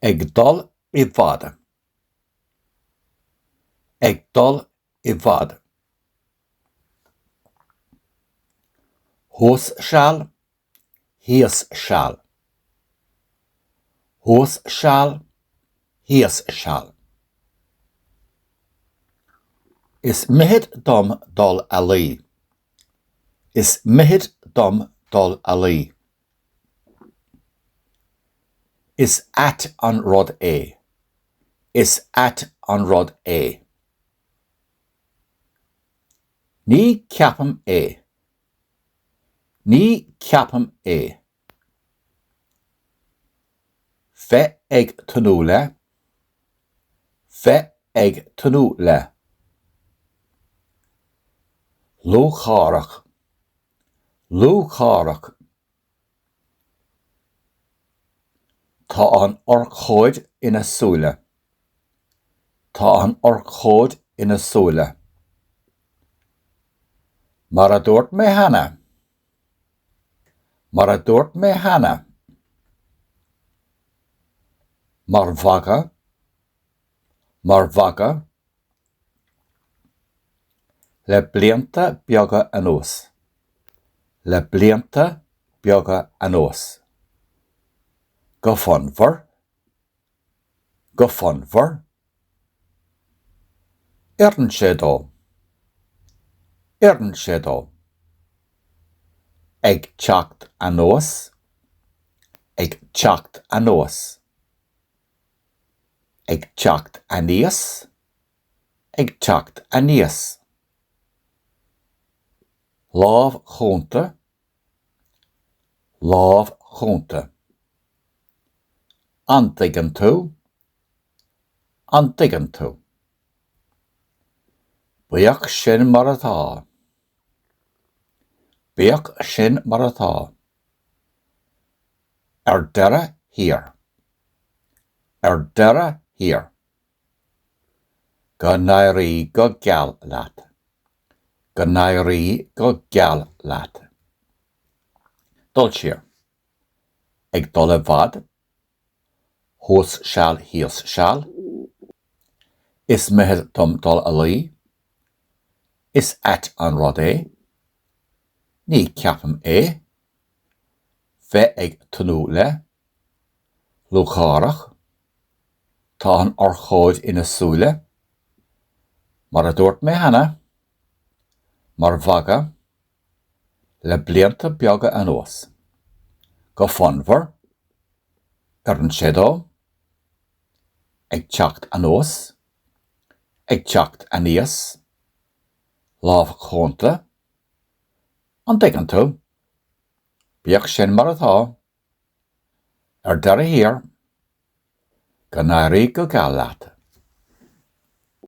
Ag dul I bhfad. Ag dul I bhfad. Thós seall, thaobhas seall. Thós seall, thaobhas seall. Is mithid dom dul a luí. Is mithid dom dul a luí. Is at an rud é. Is at an rud é. Ní ceapam é. Ní ceapam é. Bheith ag tunú le. Bheith ag tunú le. Lúchárach. Lúchárach. Tá an orchóid ina súile. Tá an orchóid ina súile. Mar a dúirt mé hana. Mar a dúirt mé hana. Mar bhaga. Mar bhaga. Le blianta beaga anuas. Le blianta beaga anuas. Go fonmhar. Go fonmhar. Éireann sé dó. Éireann sé dó. Ag teacht anuas. Ag teacht anuas. Ag teacht aníos. Ag teacht aníos. Lámh chunta. Lámh chunta. Antigan tú. Antigan tú. Bíoch sin mar atá. Bíoch sin mar atá. Ar deireadh thiar. Ar deireadh thiar. Go n-éirí go geal leat. Go n-éirí go geal leat. Dul siar. Ag dul I bhfad. Thós seall, thaobhas seall. Is mithid dom dul a luí. Is at an rud é. Ní ceapam é. Bheith ag tunú le. Lúchárach. Tá an orchóid ina súile. Mar a dúirt mé hana. Mar bhaga. Le blianta beaga anuas. Go fonmhar. Éireann sé dó. Ag teacht anuas. Ag teacht aníos. Lámh chunta. Antigan tú. Bíoch sin mar atá. Ar deireadh thiar. Go n-éirí go geal leat.